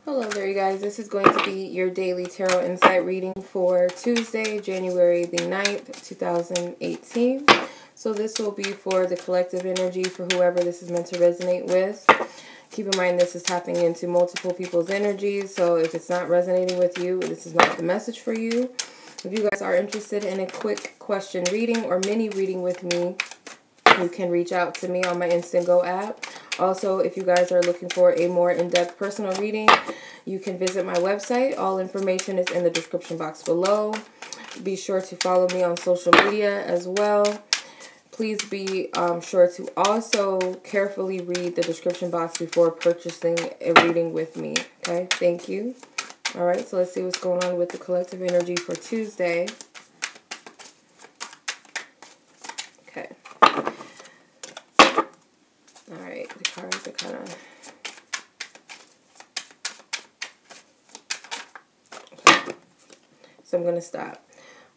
Hello there, you guys. This is going to be your daily tarot insight reading for Tuesday, January the 9th, 2018. So this will be for the collective energy for whoever this is meant to resonate with. Keep in mind this is tapping into multiple people's energies, so if it's not resonating with you, this is not the message for you. If you guys are interested in a quick question reading or mini reading with me, you can reach out to me on my Instantgo app. Also, if you guys are looking for a more in-depth personal reading, you can visit my website. All information is in the description box below. Be sure to follow me on social media as well. Please be sure to also carefully read the description box before purchasing a reading with me. Okay, thank you. All right, so let's see what's going on with the collective energy for Tuesday. Okay. Alright, the cards are kind of... Okay. So I'm going to stop.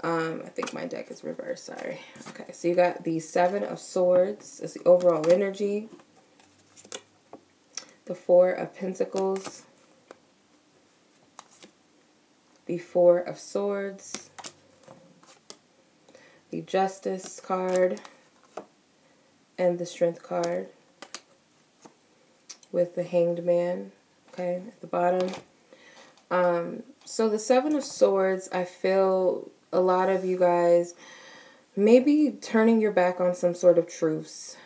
I think my deck is reversed, sorry. Okay, so you got the Seven of Swords. That's the overall energy. The Four of Pentacles. The Four of Swords. The Justice card. And the Strength card. With the Hanged Man, okay, at the bottom. So the Seven of Swords, I feel a lot of you guys maybe turning your back on some sort of truths,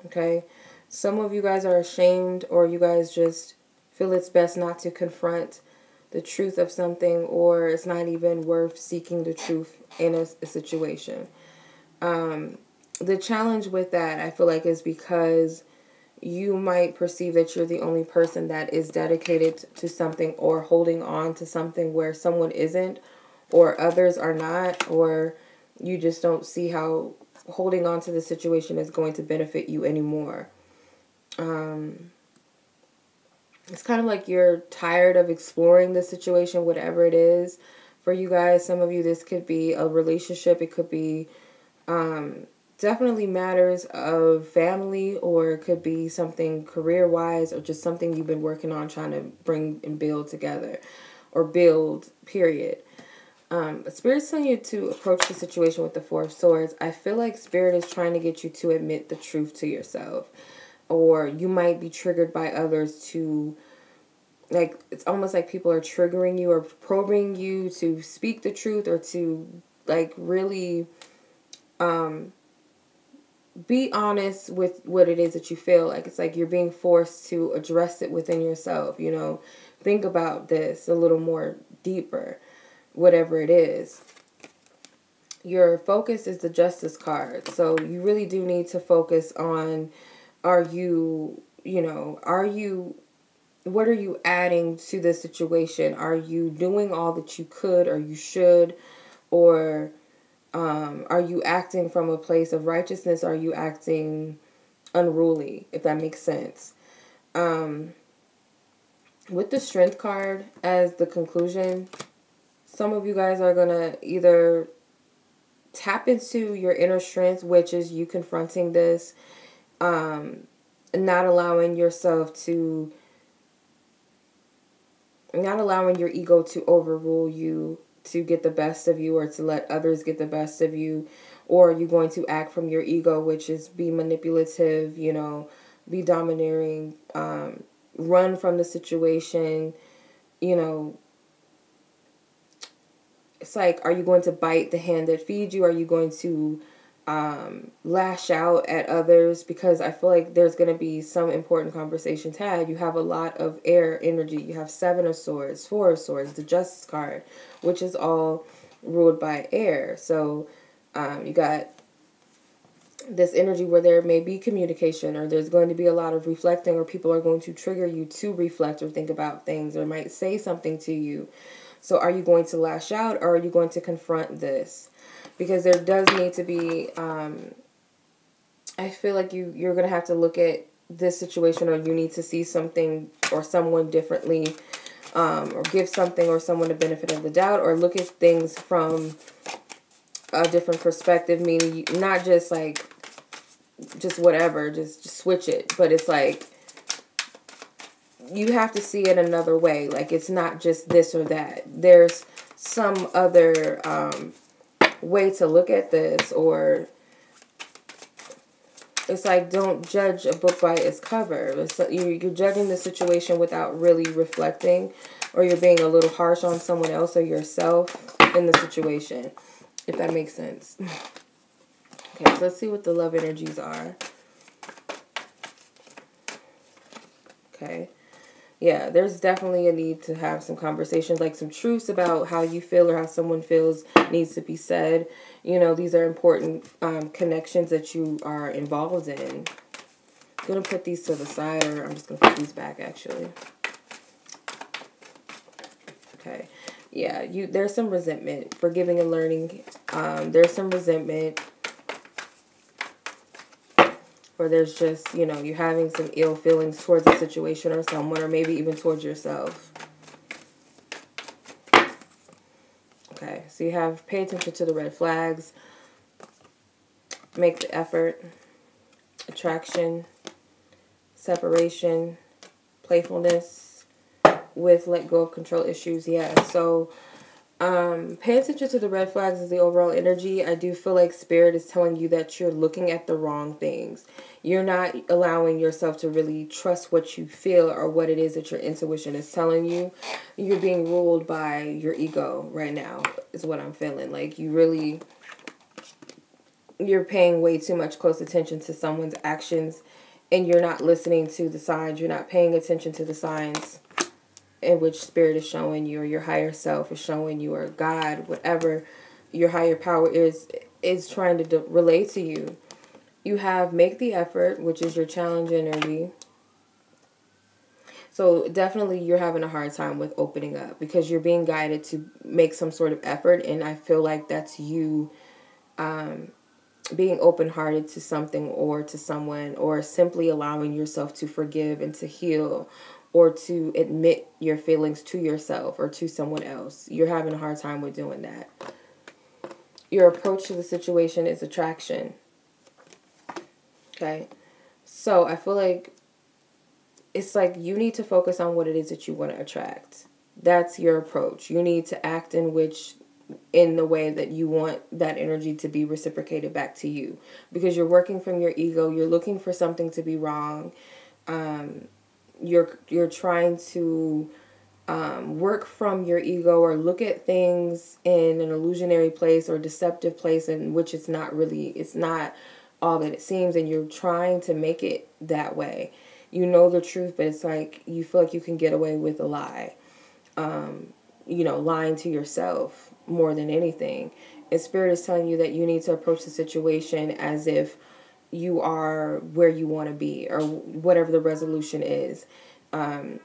okay? Some of you guys are ashamed, or you guys just feel it's best not to confront the truth of something, or it's not even worth seeking the truth in a situation. The challenge with that, I feel like, is because you might perceive that you're the only person that is dedicated to something or holding on to something where someone isn't, or others are not, or you just don't see how holding on to the situation is going to benefit you anymore. It's kind of like you're tired of exploring the situation, whatever it is. For you guys, some of you, this could be a relationship. It could be definitely matters of family, or it could be something career-wise, or just something you've been working on trying to bring and build together, or build, period. But Spirit's telling you to approach the situation with the Four of Swords. I feel like Spirit is trying to get you to admit the truth to yourself, or you might be triggered by others to, like, it's almost like people are triggering you or probing you to speak the truth, or to, like, really be honest with what it is that you feel like. It's like you're being forced to address it within yourself, you know. Think about this a little more deeper, whatever it is. Your focus is the Justice card. So you really do need to focus on, what are you adding to the situation? Are you doing all that you could or you should? Or are you acting from a place of righteousness? Are you acting unruly, if that makes sense? With the Strength card as the conclusion, some of you guys are going to either tap into your inner strength, which is you confronting this, not allowing yourself to, not allowing your ego to overrule you, to get the best of you, or to let others get the best of you. Or you're going to act from your ego, which is be manipulative, you know, be domineering, run from the situation, you know. It's like, are you going to bite the hand that feeds you? Are you going to lash out at others? Because I feel like there's going to be some important conversations had. You have a lot of air energy. You have Seven of Swords, Four of Swords, the Justice card, which is all ruled by air. So you got this energy where there may be communication, or there's going to be a lot of reflecting, or people are going to trigger you to reflect or think about things, or might say something to you. So are you going to lash out, or are you going to confront this? Because there does need to be, I feel like you're going to have to look at this situation, or you need to see something or someone differently, or give something or someone a benefit of the doubt, or look at things from a different perspective, meaning not just like, just whatever, just switch it. But it's like, you have to see it another way. Like, it's not just this or that. There's some other way to look at this, or it's like, don't judge a book by its cover. It's like you're judging the situation without really reflecting, or you're being a little harsh on someone else or yourself in the situation, if that makes sense. Okay, so let's see what the love energies are. Okay. Yeah, there's definitely a need to have some conversations, like some truths about how you feel or how someone feels needs to be said. You know, these are important connections that you are involved in. I'm going to put these to the side, or I'm just going to put these back, actually. Okay. Yeah, there's some resentment. Forgiving and learning. There's some resentment. Or there's just, you know, you're having some ill feelings towards a situation or someone, or maybe even towards yourself. Okay, so you have pay attention to the red flags, make the effort, attraction, separation, playfulness, with let go of control issues. Yeah, so pay attention to the red flags is the overall energy. I do feel like Spirit is telling you that you're looking at the wrong things. You're not allowing yourself to really trust what you feel or what it is that your intuition is telling you. You're being ruled by your ego right now, is what I'm feeling. Like, you're paying way too much close attention to someone's actions, and you're not listening to the signs. You're not paying attention to the signs in which Spirit is showing you, or your higher self is showing you, or God, whatever your higher power is trying to relate to you. You have make the effort, which is your challenge energy. So definitely you're having a hard time with opening up, because you're being guided to make some sort of effort, and I feel like that's you being open-hearted to something or to someone, or simply allowing yourself to forgive and to heal, or to admit your feelings to yourself or to someone else. You're having a hard time with doing that. Your approach to the situation is attraction. Okay. So I feel like it's like you need to focus on what it is that you want to attract. That's your approach. You need to act in the way that you want that energy to be reciprocated back to you, because you're working from your ego. You're looking for something to be wrong. You're trying to work from your ego, or look at things in an illusionary place or deceptive place in which it's not all that it seems, and you're trying to make it that way. You know the truth, but it's like you feel like you can get away with a lie. You know, lying to yourself more than anything. And Spirit is telling you that you need to approach the situation as if you are where you want to be, or whatever the resolution is. And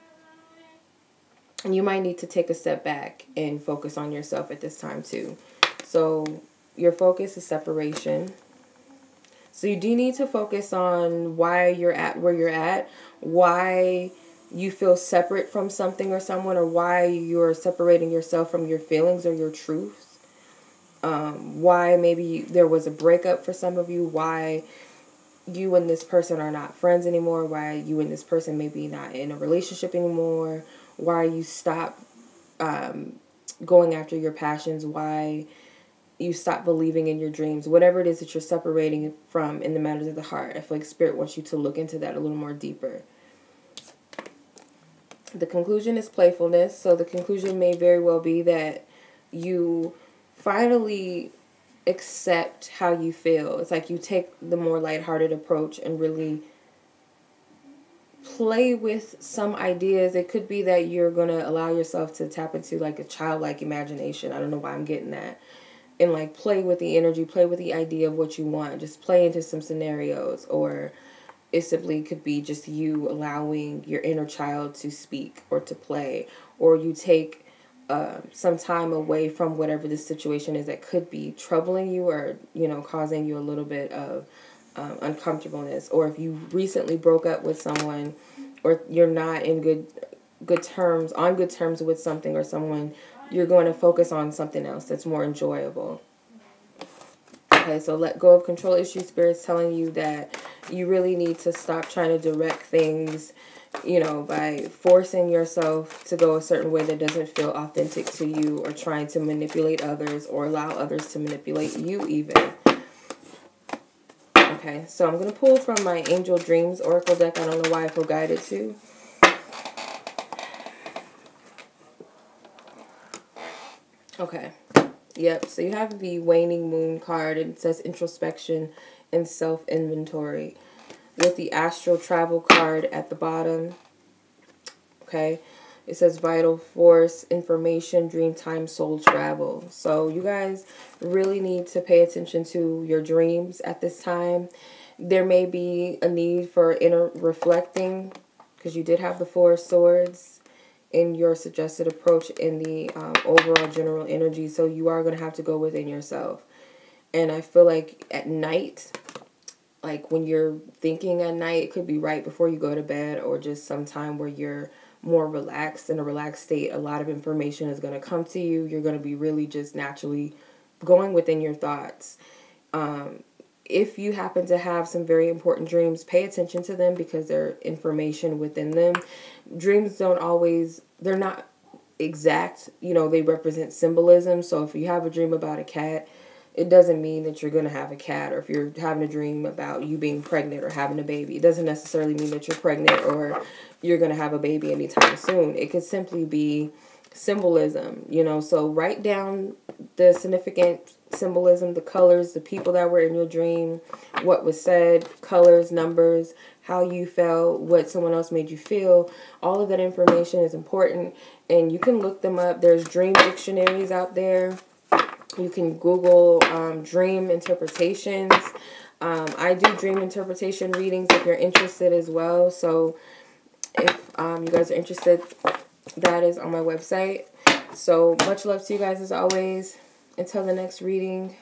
you might need to take a step back and focus on yourself at this time too. So your focus is separation. So you do need to focus on why you're at where you're at, why you feel separate from something or someone, or why you're separating yourself from your feelings or your truths. Why maybe there was a breakup for some of you, why you and this person are not friends anymore, why you and this person maybe not in a relationship anymore, why you stop going after your passions, why you stop believing in your dreams, whatever it is that you're separating from in the matters of the heart. I feel like Spirit wants you to look into that a little more deeper. The conclusion is playfulness. So the conclusion may very well be that you finally accept how you feel. It's like you take the more lighthearted approach and really play with some ideas. It could be that you're going to allow yourself to tap into like a childlike imagination. I don't know why I'm getting that. And like play with the energy, play with the idea of what you want. Just play into some scenarios, or it simply could be just you allowing your inner child to speak or to play, or you take some time away from whatever the situation is that could be troubling you, or, you know, causing you a little bit of uncomfortableness. Or if you recently broke up with someone, or you're not in good terms with something or someone, you're going to focus on something else that's more enjoyable. Okay, so let go of control issues. Spirit's telling you that you really need to stop trying to direct things you know, by forcing yourself to go a certain way that doesn't feel authentic to you, or trying to manipulate others or allow others to manipulate you even. Okay, so I'm going to pull from my Angel Dreams Oracle deck. I don't know why I feel guided to. Okay. Yep, so you have the Waning Moon card, and it says introspection and self-inventory, with the Astral Travel card at the bottom. Okay, it says vital force, information, dream time, soul travel. So you guys really need to pay attention to your dreams at this time. There may be a need for inner reflecting, because you did have the Four of Swords in your suggested approach in the overall general energy. So you are going to have to go within yourself. And I feel like at night, like when you're thinking at night, it could be right before you go to bed, or just sometime where you're more relaxed, in a relaxed state, a lot of information is going to come to you. You're going to be really just naturally going within your thoughts. If you happen to have some very important dreams, pay attention to them, because there's information within them. Dreams don't always, they're not exact, you know, they represent symbolism. So if you have a dream about a cat, it doesn't mean that you're going to have a cat. Or if you're having a dream about you being pregnant or having a baby, it doesn't necessarily mean that you're pregnant or you're going to have a baby anytime soon. It could simply be symbolism, you know. So write down the significant symbolism, the colors, the people that were in your dream, what was said, colors, numbers, how you felt, what someone else made you feel. All of that information is important, and you can look them up. There's dream dictionaries out there. You can Google dream interpretations. I do dream interpretation readings if you're interested as well. So if you guys are interested, that is on my website. So much love to you guys as always. Until the next reading.